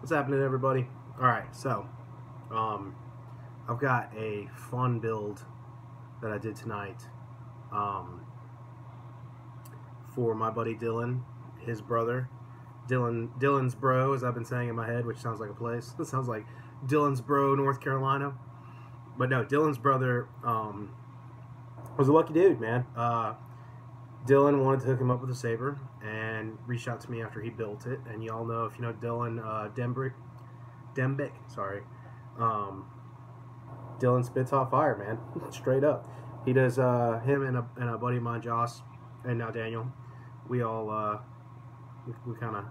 What's happening, everybody? Alright, so I've got a fun build that I did tonight for my buddy Dylan, his brother. Dylan's Bro, as I've been saying in my head, which sounds like a place. It sounds like Dylan's Bro, North Carolina. But no, Dylan's brother was a lucky dude, man. Dylan wanted to hook him up with a saber and reached out to me after he built it. And y'all know, if you know Dylan, Dembek, sorry. Dylan spits hot fire, man. Straight up. He does, him and a buddy of mine, Joss, and now Daniel. We all, we kind of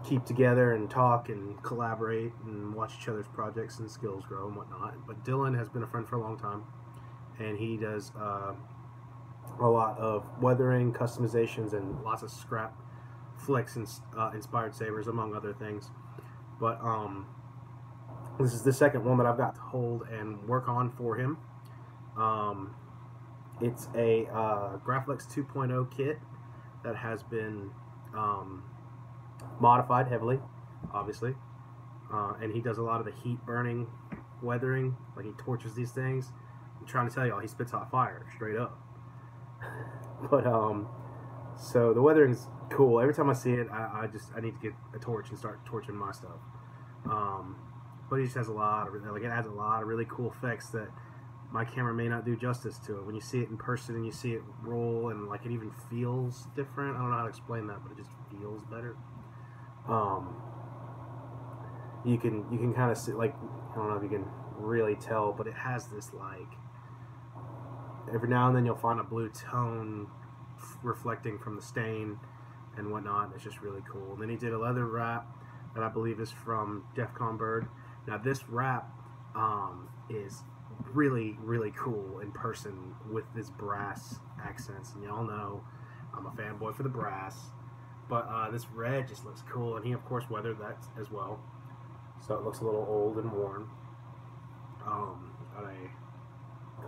keep together and talk and collaborate and watch each other's projects and skills grow and whatnot. But Dylan has been a friend for a long time, and he does a lot of weathering, customizations, and lots of Scrapflex inspired sabers, among other things. But this is the second one that I've got to hold and work on for him. It's a Scrapflex 2.0 kit that has been modified heavily, obviously, and he does a lot of the heat burning weathering, like he torches these things. I'm trying to tell y'all, he spits hot fire straight up. But so the weathering's cool. Every time I see it, I need to get a torch and start torching my stuff. But he just has a lot of, like, it adds a lot of really cool effects that my camera may not do justice to it. When you see it in person and you see it roll, and like it even feels different. I don't know how to explain that, but it just feels better. You can kind of see, like, I don't know if you can really tell, but it has this, like, every now and then you'll find a blue tone reflecting from the stain and whatnot. It's just really cool. And then he did a leather wrap that I believe is from Defcon Bird. Now this wrap is really, really cool in person with this brass accents, and y'all know I'm a fanboy for the brass. But this red just looks cool, and he of course weathered that as well, so it looks a little old and worn. Got a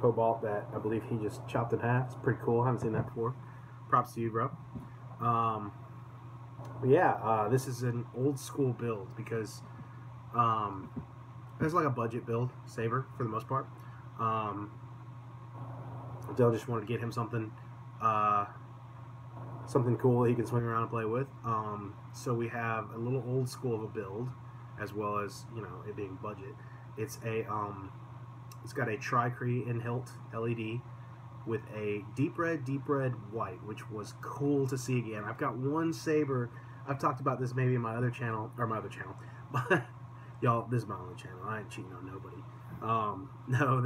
cobalt that I believe he just chopped in half. It's pretty cool. I haven't seen that before. Props to you, bro. But yeah, this is an old school build because it's like a budget build saber for the most part. Dell just wanted to get him something something cool that he can swing around and play with. So we have a little old school of a build, as well as, you know, it being budget. It's a it's got a tri-cree in hilt LED with a deep red white, which was cool to see again. I've got one saber. I've talked about this maybe in my other channel, but y'all, this is my only channel. I ain't cheating on nobody. No,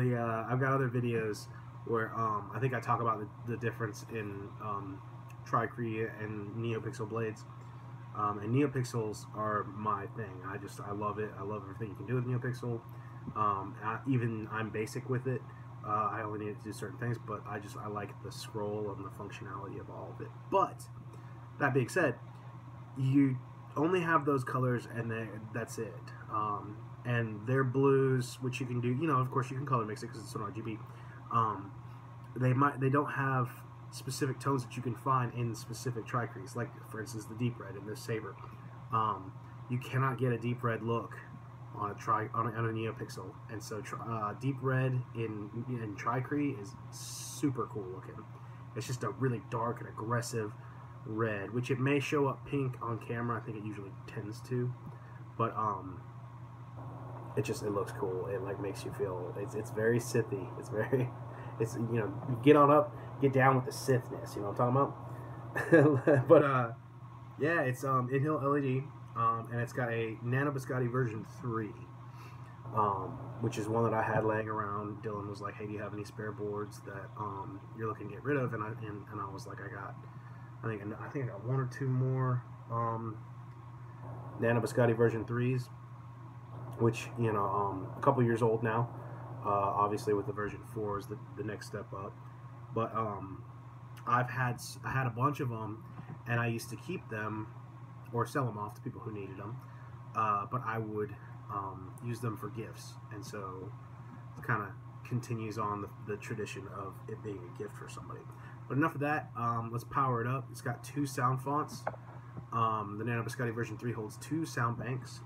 I've got other videos where I think I talk about the difference in tri-cree and NeoPixel blades. And NeoPixels are my thing. I love it. I love everything you can do with NeoPixel. Even I'm basic with it. I only need to do certain things, but I like the scroll and the functionality of all of it. But that being said, you only have those colors, and that's it. And they're blues, which you can do. You know, of course, you can color mix it because it's an RGB. They don't have specific tones that you can find in specific tri-crees, like for instance the deep red in this saber. You cannot get a deep red look on a NeoPixel, and so deep red in tri-cree is super cool looking. It's just a really dark and aggressive red, which it may show up pink on camera. I think it usually tends to, but it looks cool. It like makes you feel it's very Sithy. It's you know, get on up, get down with the Sithness. You know what I'm talking about? But yeah, it's in-hill LED. And it's got a nano biscotte version 3, which is one that I had laying around. Dylan was like, "Hey, do you have any spare boards that you're looking to get rid of?" And I was like, I think I got one or two more nano biscotte version 3s, which, you know, a couple years old now. Obviously, with the version 4 is the next step up. But I had a bunch of them, and I used to keep them or sell them off to people who needed them, but I would use them for gifts, and so it kind of continues on the tradition of it being a gift for somebody. But enough of that. Let's power it up. It's got 2 sound fonts. The Nano Biscotte version 3 holds 2 sound banks,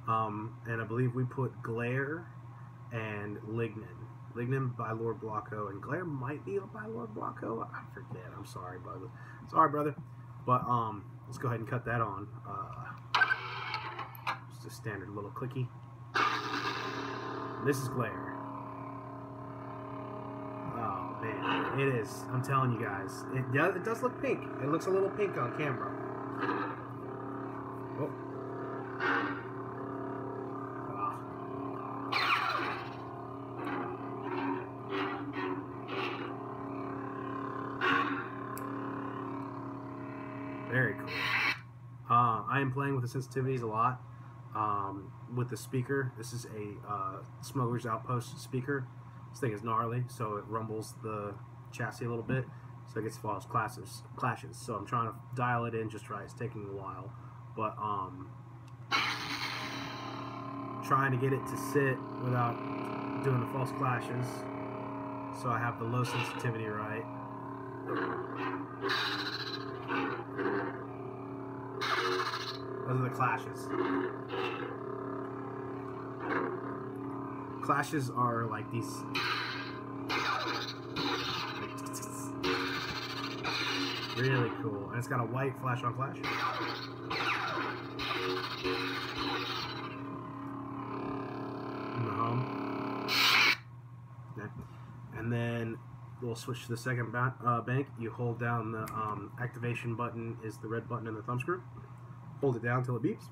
and I believe we put Glare and Lignin. Lignin by Lord Blocko, and Glare might be by Lord Blocko. I forget. I'm sorry, brother. Sorry, brother. But let's go ahead and cut that on. Just a standard little clicky. This is Glare. Oh man, it is. I'm telling you guys, it does look pink. It looks a little pink on camera. Oh. Very cool. I am playing with the sensitivities a lot. With the speaker, this is a Smuggler's Outpost speaker. This thing is gnarly, so it rumbles the chassis a little bit, so it gets false clashes. So I'm trying to dial it in just right. It's taking a while, but trying to get it to sit without doing the false clashes. So I have the low sensitivity right. Those are the clashes. Clashes are like these. Really cool. And it's got a white flash on flash. In the home. Okay. And then we'll switch to the second bank. You hold down the activation button is the red button in the thumb screw. Hold it down until it beeps.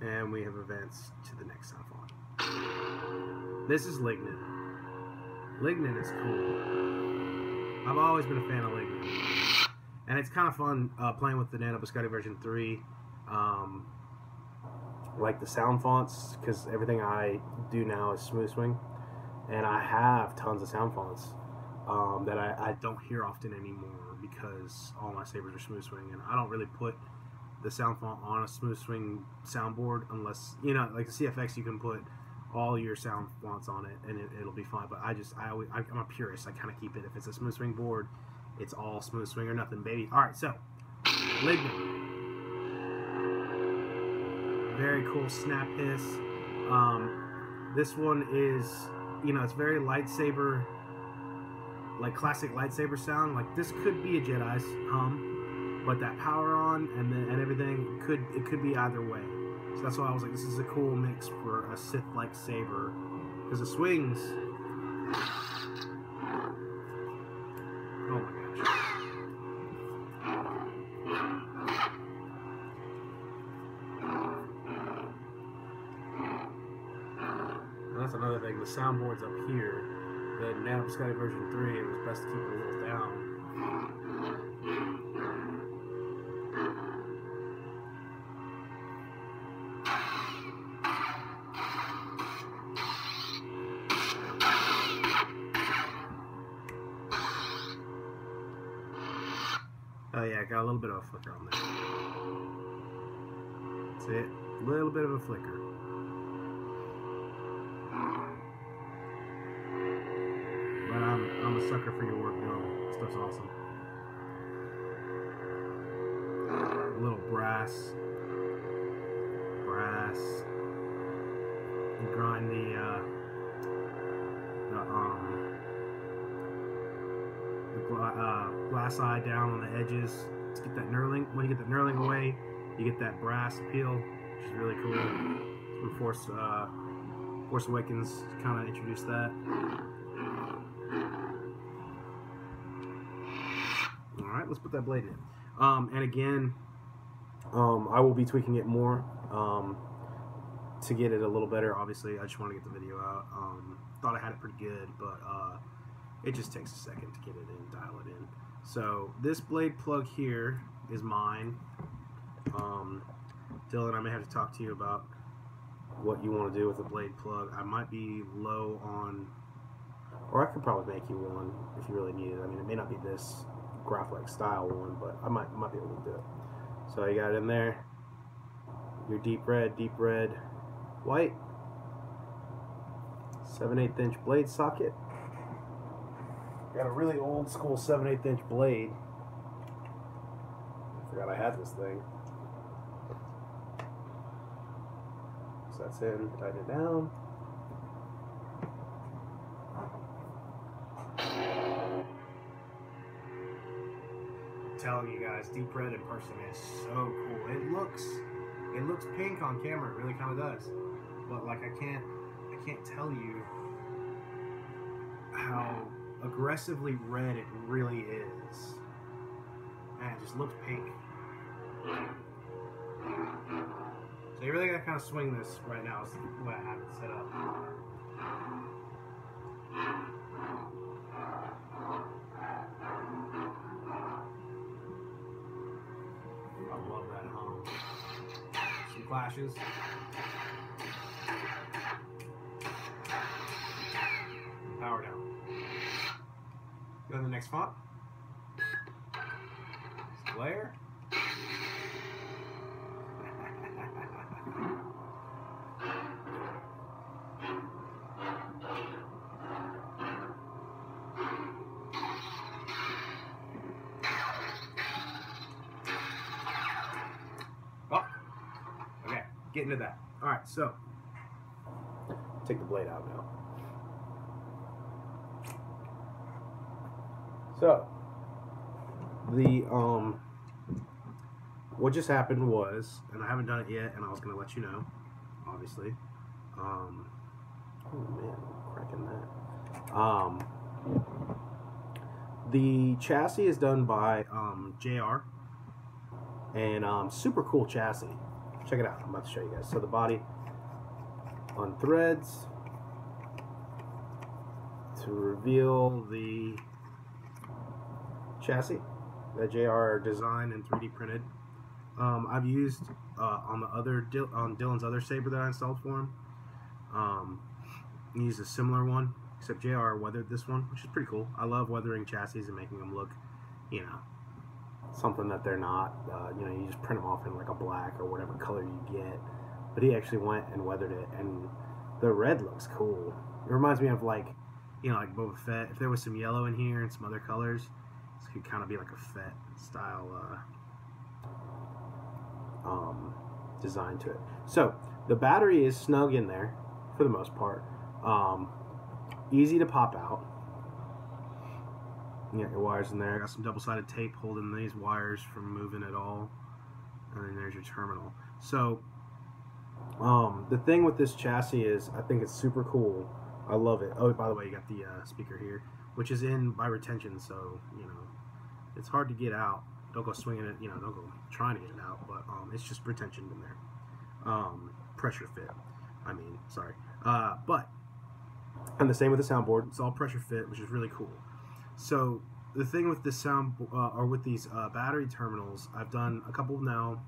And we have advanced to the next sound font. This is Lignin. Lignin is cool. I've always been a fan of Lignin. And it's kind of fun playing with the Nano Biscotte version 3. Like the sound fonts, because everything I do now is smooth swing. And I have tons of sound fonts that I don't hear often anymore because all my sabers are smooth swing. And I don't really put the sound font on a smooth swing soundboard unless, you know, like the CFX, you can put all your sound fonts on it and it'll be fine. But I'm a purist. I kind of keep it. If it's a smooth swing board, it's all smooth swing or nothing, baby. All right, so Lignin. Very cool snap hiss. This one is, you know, it's very lightsaber, like classic lightsaber sound. Like this could be a Jedi's hum, but that power on and everything could be either way. So that's why I was like, this is a cool mix for a Sith-like saber because it swings. Oh my gosh. That's another thing. The soundboard's up here. The Nano Biscotte version 3, it was best to keep it a little down. Oh yeah, got a little bit of a flicker on there. That's it. A little bit of a flicker. But I'm a sucker for your work, though. Stuff's awesome. A little brass. You grind the glass eye down on the edges to get that knurling. When you get the knurling away, you get that brass appeal, which is really cool. When Force Awakens kind of introduced that. Alright, let's put that blade in. And again, I will be tweaking it more to get it a little better. Obviously, I just want to get the video out. Thought I had it pretty good, but it just takes a second to get it in, dial it in. So this blade plug here is mine. Dylan, I may have to talk to you about what you want to do with the blade plug. I might be low on, or I could probably make you one if you really need it. I mean, it may not be this Scrapflex style one, but I might be able to do it. So you got it in there. Your deep red, white, 7/8 inch blade socket. Got a really old school 7/8 inch blade. Forgot I had this thing. So that's in, tighten it down. I'm telling you guys, deep red in person is so cool. It looks pink on camera, it really kind of does. But like I can't tell you how aggressively red it really is. Man, it just looks pink. So you really gotta kind of swing this right now, is the way I have it set up. I love that hum. Some clashes. Power down. Go to the next font. Glare. Oh, okay, get into that. All right, so take the blade out now. So the what just happened was, and I haven't done it yet, and I was gonna let you know, obviously. Oh man, I'm cracking that. The chassis is done by JR, and super cool chassis. Check it out. I'm about to show you guys. So the body on threads to reveal the chassis that JR designed and 3D printed. I've used on Dylan's other saber that I installed for him. He used a similar one, except JR weathered this one, which is pretty cool. I love weathering chassis and making them look, you know, something that they're not. You know, you just print them off in like a black or whatever color you get. But he actually went and weathered it, and the red looks cool. It reminds me of, like, you know, like Boba Fett. If there was some yellow in here and some other colors, this could kind of be like a Fett style design to it. So the battery is snug in there for the most part. Easy to pop out. You got your wires in there. Got some double-sided tape holding these wires from moving at all. And then there's your terminal. So the thing with this chassis is, I think it's super cool. I love it. Oh, by the way, you got the speaker here, which is in by retention, so, you know, it's hard to get out. Don't go swinging it, you know, don't go trying to get it out, but it's just retention in there. Pressure fit, I mean, sorry. But, and the same with the soundboard. It's all pressure fit, which is really cool. So the thing with this or with these battery terminals, I've done a couple now,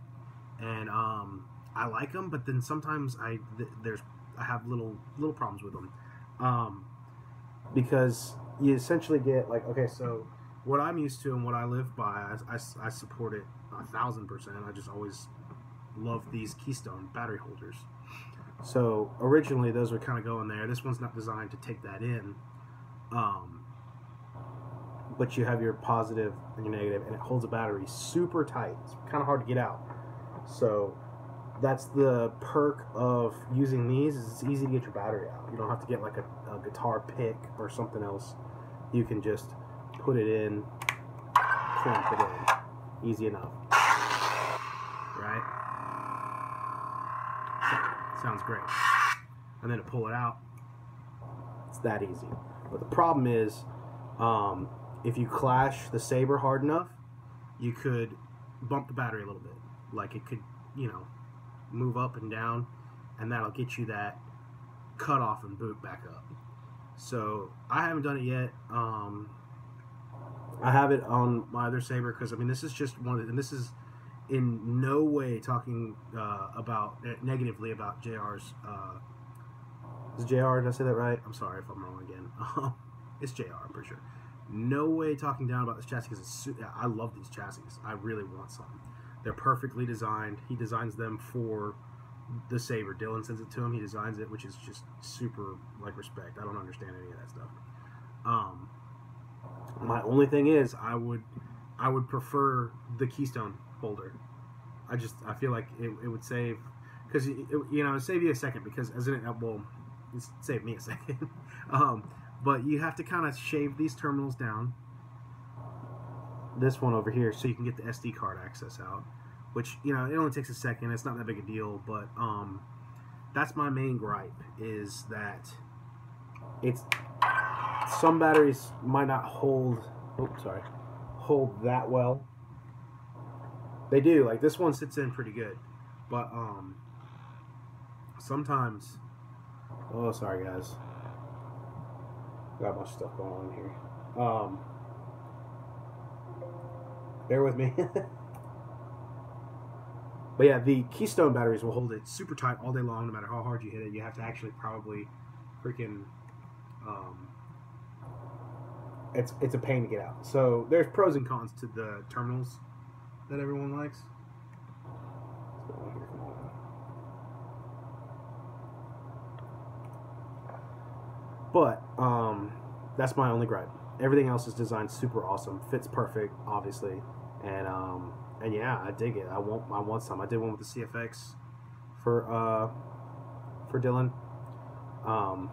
and I like them, but then sometimes I have little problems with them, because you essentially get, like, okay, so what I'm used to and what I live by, I support it 1000%. I just always love these Keystone battery holders. So originally those would kind of go in there. This one's not designed to take that in, but you have your positive and your negative, and it holds a battery super tight. It's kind of hard to get out. So that's the perk of using these, is it's easy to get your battery out. You don't have to get like a guitar pick or something else. You can just put it in, clamp it in. Easy enough. Right? Sounds great. And then to pull it out, it's that easy. But the problem is, if you clash the saber hard enough, you could bump the battery a little bit. Like, it could, you know, move up and down, and that'll get you that cut off and boot back up. So I haven't done it yet. I have it on my other saber because, I mean, this is just one of the, and this is in no way talking negatively about JR's. Is JR? Did I say that right? I'm sorry if I'm wrong again. It's JR, I'm pretty sure. No way talking down about this chassis, because I love these chassis. I really want some. They're perfectly designed. He designs them for the saber. Dylan sends it to him. He designs it, which is just super, like, respect. I don't understand any of that stuff. My only thing is, I would prefer the Keystone holder. I feel like it would save, because you know, it'd save you a second, because as it well, it saved me a second. But you have to kind of shave these terminals down. This one over here, so you can get the SD card access out, which, you know, it only takes a second. It's not that big a deal, but that's my main gripe, is that some batteries might not hold that well. They do, like this one sits in pretty good, but sometimes, oh sorry guys, got a bunch of stuff going on here. Bear with me. But yeah, the Keystone batteries will hold it super tight all day long, no matter how hard you hit it. You have to actually probably freaking, it's a pain to get out. So there's pros and cons to the terminals that everyone likes. But that's my only gripe. Everything else is designed super awesome, fits perfect, obviously, and yeah, I dig it. I want some. I did one with the CFX for Dylan, and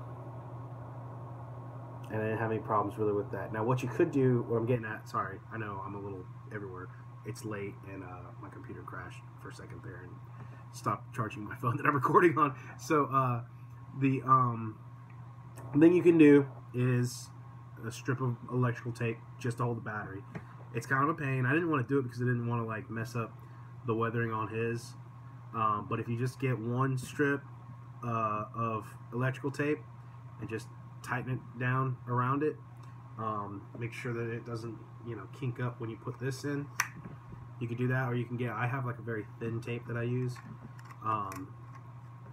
I didn't have any problems really with that. Now, what you could do, what I'm getting at, sorry, I know I'm a little everywhere. It's late, and my computer crashed for a second there and stopped charging my phone that I'm recording on. So the thing you can do is a strip of electrical tape just to hold the battery. It's kind of a pain. I didn't want to do it because I didn't want to like mess up the weathering on his. But if you just get one strip of electrical tape and just tighten it down around it, make sure that it doesn't, you know, kink up when you put this in. You can do that, or you can get, I have like a very thin tape that I use.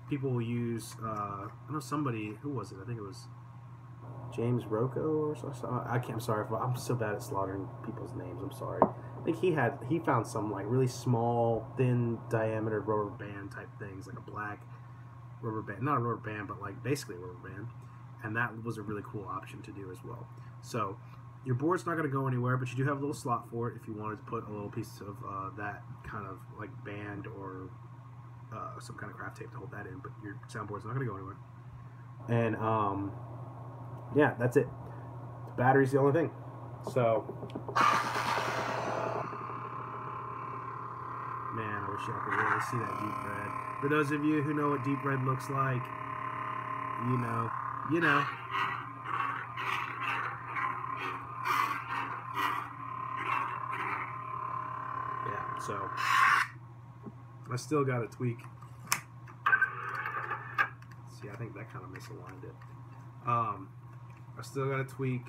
People will use, I know somebody, who was it? I think it was James Rocco or something. I'm sorry, I'm so bad at slaughtering people's names. I'm sorry. I think he found some like really small, thin diameter rubber band type things, like a black rubber band, not a rubber band, but like basically a rubber band, and that was a really cool option to do as well. So your board's not going to go anywhere, but you do have a little slot for it if you wanted to put a little piece of that kind of like band or some kind of craft tape to hold that in, but your soundboard's not going to go anywhere. And yeah, that's it. The battery's the only thing. So, man, I wish y'all could really see that deep red. For those of you who know what deep red looks like, you know. Yeah, so I still got to tweak. See, I think that kind of misaligned it. I still got to tweak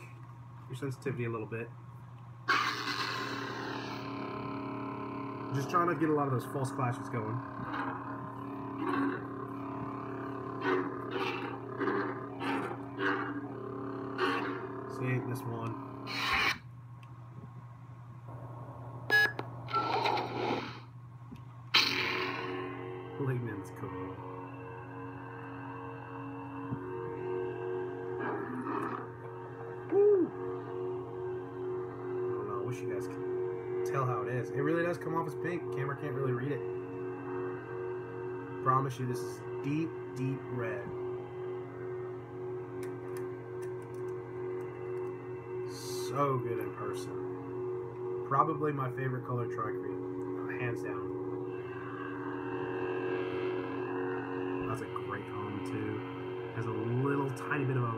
your sensitivity a little bit. Just trying to get a lot of those false clashes going. See, this one. Malignant's cool. I wish you guys could tell how it is. It really does come off as pink. Camera can't really read it. Promise you, this is deep, deep red. So good in person. Probably my favorite color tri-cree, hands down. That's a great hum too. Has a little tiny bit of a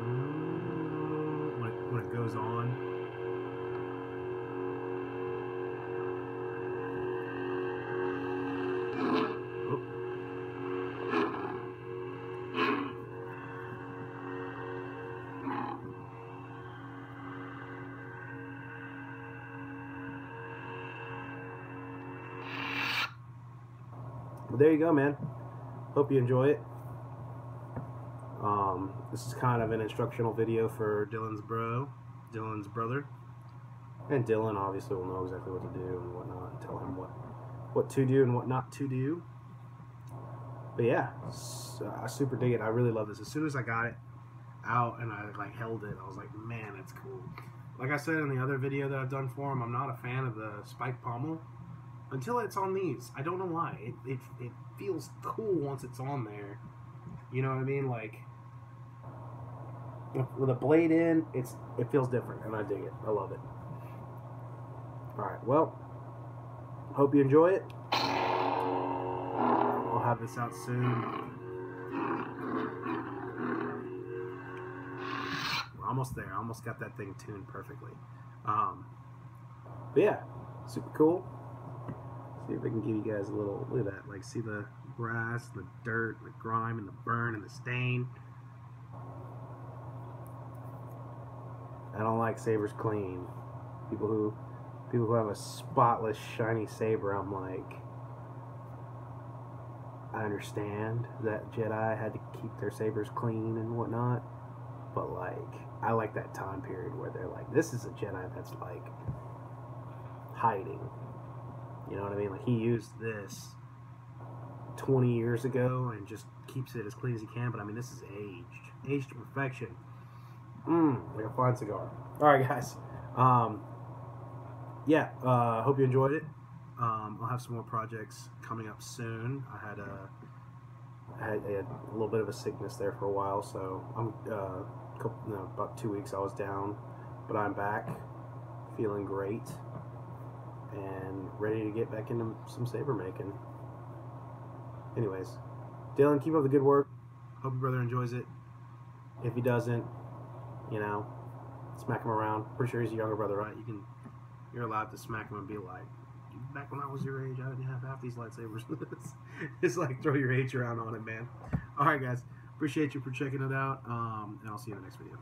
when it goes on. Well, there you go, man. Hope you enjoy it. This is kind of an instructional video for Dylan's brother. And Dylan obviously will know exactly what to do and whatnot, and tell him what to do and what not to do. But yeah, I super dig it. I really love this. As soon as I got it out and I like held it, I was like, man, that's cool. Like I said in the other video that I've done for him, I'm not a fan of the spike pommel. until it's on these. I don't know why. It feels cool once it's on there. You know what I mean? Like, with a blade in, it feels different, and I dig it. I love it. Alright, well, hope you enjoy it. I'll have this out soon. We're almost there. I almost got that thing tuned perfectly. But yeah, super cool. See if I can give you guys a little, look at that. Like, see the grass, the dirt, the grime, and the burn, and the stain. I don't like sabers clean. People who have a spotless, shiny saber, I'm like, I understand that Jedi had to keep their sabers clean and whatnot, but like, I like that time period where they're like, this is a Jedi that's like hiding. You know what I mean? Like, he used this 20 years ago and just keeps it as clean as he can, but I mean, this is aged to perfection. Like a fine cigar. Alright, guys. Yeah, hope you enjoyed it. I'll have some more projects coming up soon. I had a little bit of a sickness there for a while, so I'm about 2 weeks I was down, but I'm back, feeling great, and ready to get back into some saber making. Anyways, Dylan, keep up the good work. Hope your brother enjoys it. If he doesn't, you know, smack him around. Pretty sure he's a younger brother, right? You're allowed to smack him and be like, back when I was your age, I didn't have half these lightsabers. It's like, throw your age around on it, man. Alright, guys. Appreciate you for checking it out, and I'll see you in the next video.